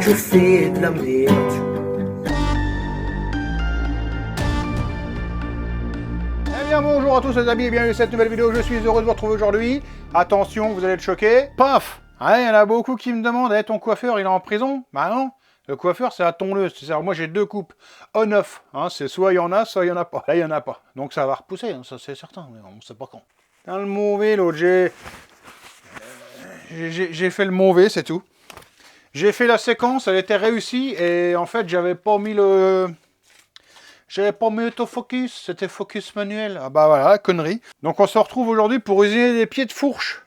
je fais de la merde. Eh bien bonjour à tous les amis et bienvenue à cette nouvelle vidéo, je suis heureux de vous retrouver aujourd'hui. Attention, vous allez être choqués. Paf! Il y en a beaucoup qui me demandent, ton coiffeur il est en prison? Bah non, le coiffeur c'est la tondeuse. C'est-à-dire, moi j'ai deux coupes on-off, c'est soit il y en a, soit il y en a pas. Là il y en a pas, donc ça va repousser, ça c'est certain, mais on sait pas quand. Dans le mauvais, l'autre, j'ai fait le mauvais, c'est tout. J'ai fait la séquence, elle était réussie, et en fait j'avais pas mis autofocus, c'était focus manuel. Ah bah voilà, connerie. Donc on se retrouve aujourd'hui pour usiner des pieds de fourche.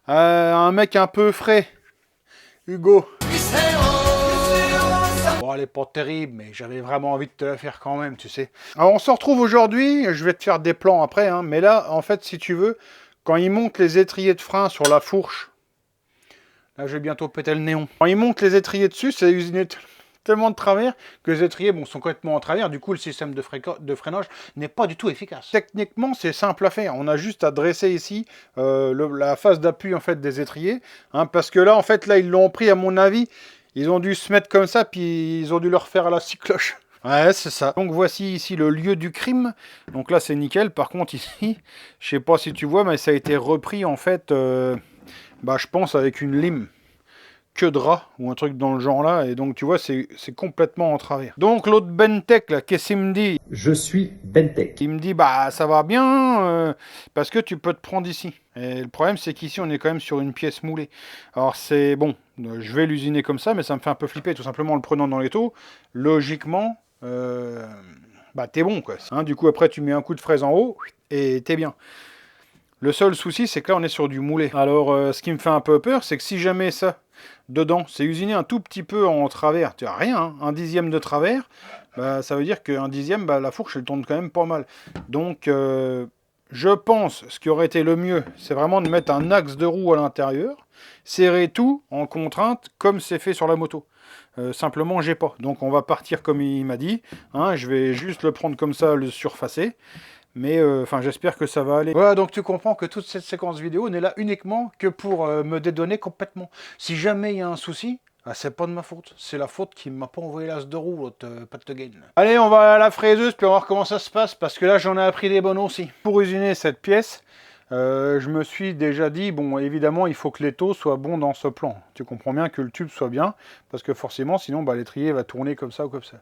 Un mec un peu frais, Hugo. Bon, elle est pas terrible, mais j'avais vraiment envie de te la faire quand même, tu sais. Alors on se retrouve aujourd'hui, je vais te faire des plans après, mais là, en fait, si tu veux, quand il monte les étriers de frein sur la fourche, là je vais bientôt péter le néon. Quand il monte les étriers dessus, c'est usiné tellement de travers que les étriers sont complètement en travers. Du coup, le système de freinage n'est pas du tout efficace. Techniquement, c'est simple à faire. On a juste à dresser ici la phase d'appui en fait des étriers, parce que là, en fait, là, ils l'ont pris à mon avis. Ils ont dû se mettre comme ça, puis ils ont dû le refaire à la scie cloche. Ouais, c'est ça. Donc voici ici le lieu du crime. Donc là, c'est nickel. Par contre, ici, je sais pas si tu vois, mais ça a été repris en fait, je pense avec une lime. Que drap ou un truc dans le genre là, et donc tu vois c'est complètement en travers. Donc l'autre Bentec là, qu'est-ce qu'il me dit? Je suis Bentec. Il me dit bah ça va bien parce que tu peux te prendre ici. Et le problème c'est qu'ici on est quand même sur une pièce moulée. Alors c'est bon, je vais l'usiner comme ça, mais ça me fait un peu flipper tout simplement en le prenant dans les taux. Logiquement, t'es bon quoi. Du coup après tu mets un coup de fraise en haut et t'es bien. Le seul souci c'est que là on est sur du moulé. Alors ce qui me fait un peu peur c'est que si jamais ça dedans, c'est usiné un tout petit peu en travers, tu as rien, un dixième de travers, ça veut dire qu'un dixième, la fourche elle tourne quand même pas mal. Donc je pense, ce qui aurait été le mieux, c'est vraiment de mettre un axe de roue à l'intérieur, serrer tout en contrainte comme c'est fait sur la moto. Simplement j'ai pas, donc on va partir comme il m'a dit, je vais juste le prendre comme ça, le surfacer. Mais j'espère que ça va aller. Voilà, donc tu comprends que toute cette séquence vidéo n'est là uniquement que pour me dédonner complètement. Si jamais il y a un souci, c'est pas de ma faute. C'est la faute qui m'a pas envoyé l'as de roue, l'autre Pat de Gain. Allez, on va à la fraiseuse, puis on va voir comment ça se passe, parce que là, j'en ai appris des bonnes aussi. Pour usiner cette pièce, je me suis déjà dit, bon, évidemment, il faut que l'étau soit bon dans ce plan. Tu comprends bien que le tube soit bien, parce que forcément, sinon, l'étrier va tourner comme ça ou comme ça.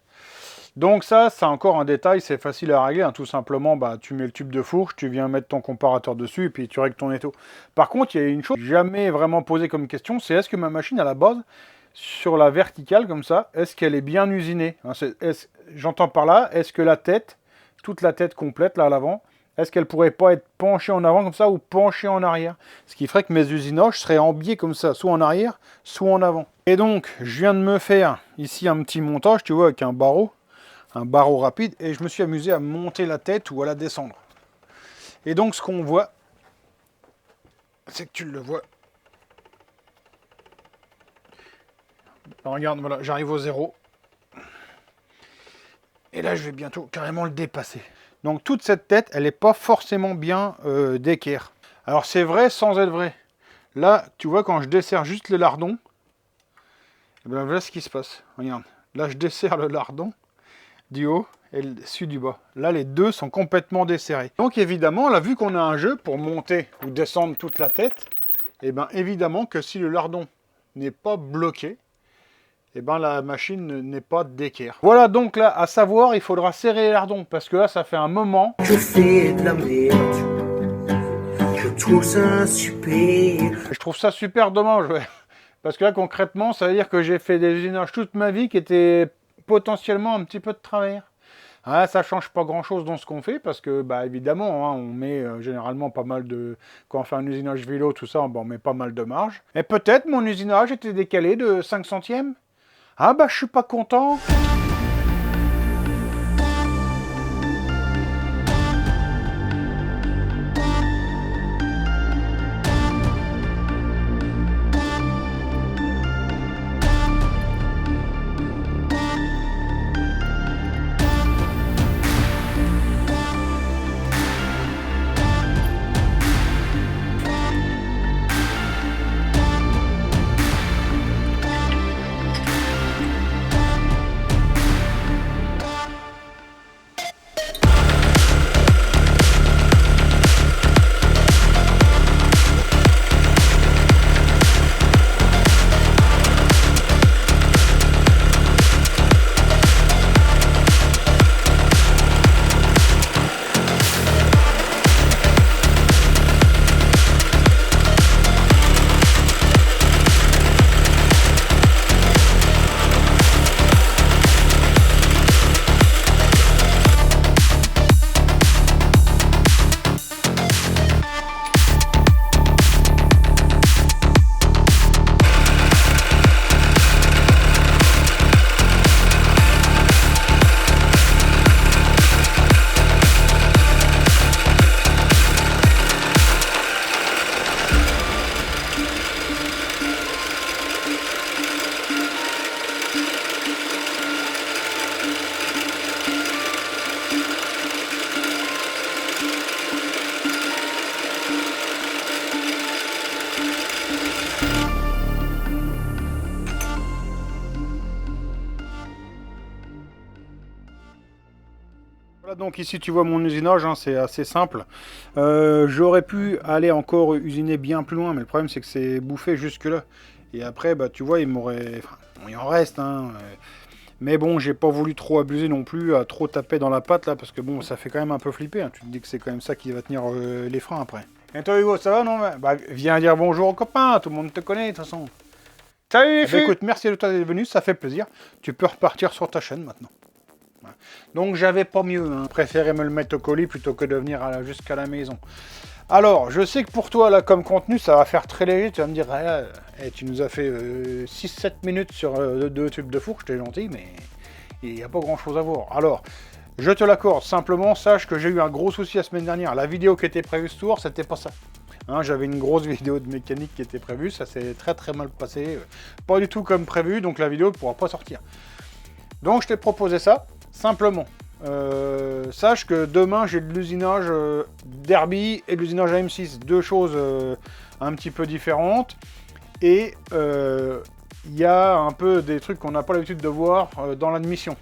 Donc ça, c'est encore un détail, c'est facile à régler, tout simplement, tu mets le tube de fourche, tu viens mettre ton comparateur dessus, et puis tu règles ton étau. Par contre, il y a une chose jamais vraiment posée comme question, c'est est-ce que ma machine, à la base, sur la verticale, comme ça, est-ce qu'elle est bien usinée? J'entends par là, est-ce que la tête, toute la tête complète, là, à l'avant, est-ce qu'elle pourrait pas être penchée en avant, comme ça, ou penchée en arrière? Ce qui ferait que mes usinages seraient en biais, comme ça, soit en arrière, soit en avant. Et donc, je viens de me faire, ici, un petit montage, tu vois, avec un barreau rapide, et je me suis amusé à monter la tête ou à la descendre. Et donc ce qu'on voit, c'est que tu le vois. Alors, regarde, voilà, j'arrive au zéro. Et là, je vais bientôt carrément le dépasser. Donc toute cette tête, elle n'est pas forcément bien d'équerre. Alors c'est vrai sans être vrai. Là, tu vois, quand je desserre juste le lardon, voilà ce qui se passe. Regarde, là je desserre le lardon du haut et celui du bas. Là, les deux sont complètement desserrés. Donc, évidemment, là, vu qu'on a un jeu pour monter ou descendre toute la tête, évidemment que si le lardon n'est pas bloqué, la machine n'est pas d'équerre. Voilà, donc là, à savoir, il faudra serrer les lardons, parce que là, ça fait un moment. Je fais de la merde. Je trouve ça super. Je trouve ça super dommage, ouais. Parce que là, concrètement, ça veut dire que j'ai fait des usinages toute ma vie qui étaient potentiellement un petit peu de travers. Ça change pas grand chose dans ce qu'on fait parce que évidemment on met généralement pas mal de, quand on fait un usinage vélo tout ça, on met pas mal de marge. Et peut-être mon usinage était décalé de 5 centièmes. Je suis pas content. Donc ici tu vois mon usinage, hein, c'est assez simple. J'aurais pu aller encore usiner bien plus loin, mais le problème c'est que c'est bouffé jusque là. Et après, bah tu vois, il m'aurait... Enfin, bon, il en reste, hein. Mais bon, j'ai pas voulu trop abuser non plus, à trop taper dans la patte là, parce que bon, ça fait quand même un peu flipper. Hein. Tu te dis que c'est quand même ça qui va tenir les freins après. Et toi Hugo, ça va non? Bah viens dire bonjour aux copains, tout le monde te connaît de toute façon. Salut bah, écoute, merci de toi d'être venu, ça fait plaisir. Tu peux repartir sur ta chaîne maintenant. Voilà. Donc j'avais pas mieux, hein. Préféré me le mettre au colis plutôt que de venir jusqu'à la maison. Alors, je sais que pour toi, là, comme contenu, ça va faire très léger. Tu vas me dire, ah, tu nous as fait 6-7 minutes sur 2 tubes de fourche, t'es gentil, mais il n'y a pas grand-chose à voir. Alors, je te l'accorde, simplement, sache que j'ai eu un gros souci la semaine dernière. La vidéo qui était prévue ce soir, c'était pas ça. Hein, j'avais une grosse vidéo de mécanique qui était prévue, ça s'est très mal passé. Pas du tout comme prévu, donc la vidéo ne pourra pas sortir. Donc, je t'ai proposé ça, simplement. Sache que demain j'ai de l'usinage Derby et de l'usinage AM6, deux choses un petit peu différentes, et il y a un peu des trucs qu'on n'a pas l'habitude de voir dans l'admission.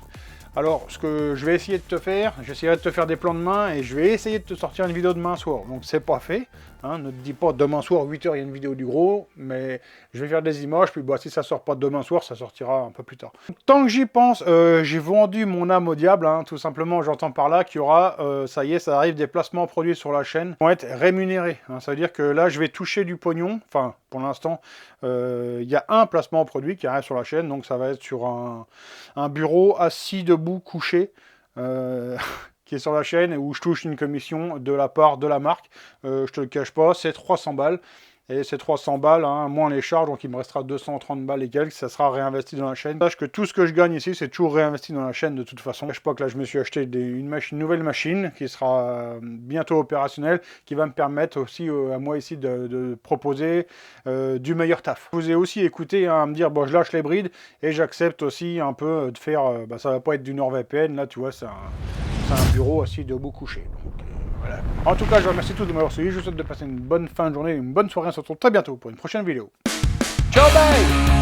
Alors ce que je vais essayer de te faire, j'essaierai de te faire des plans de main et je vais essayer de te sortir une vidéo demain soir. Donc c'est pas fait, hein, ne te dis pas demain soir 8h il y a une vidéo du gros, mais je vais faire des images, puis bah, si ça sort pas demain soir, ça sortira un peu plus tard. Tant que j'y pense, j'ai vendu mon âme au diable, hein, tout simplement. J'entends par là qu'il y aura, ça y est, ça arrive, des placements produits sur la chaîne vont être rémunérés, hein, ça veut dire que là je vais toucher du pognon, enfin pour l'instant il y a un placement produit qui arrive sur la chaîne, donc ça va être sur un bureau assis debout couché qui est sur la chaîne, où je touche une commission de la part de la marque. Je te le cache pas, c'est 300 balles. Et ces 300 balles, hein, moins les charges, donc il me restera 230 balles et quelques, ça sera réinvesti dans la chaîne. Sache que tout ce que je gagne ici, c'est toujours réinvesti dans la chaîne de toute façon. Je ne cache pas que là, je me suis acheté une nouvelle machine qui sera bientôt opérationnelle, qui va me permettre aussi à moi ici de proposer du meilleur taf. Je vous ai aussi écouté hein, à me dire, bon, je lâche les brides et j'accepte aussi un peu de faire, bah, ça va pas être du NordVPN, là, tu vois, c'est un bureau assis debout couché. Donc, voilà. En tout cas, je vous remercie tous de m'avoir suivi. Je vous souhaite de passer une bonne fin de journée, une bonne soirée. On se retrouve très bientôt pour une prochaine vidéo. Ciao, bye!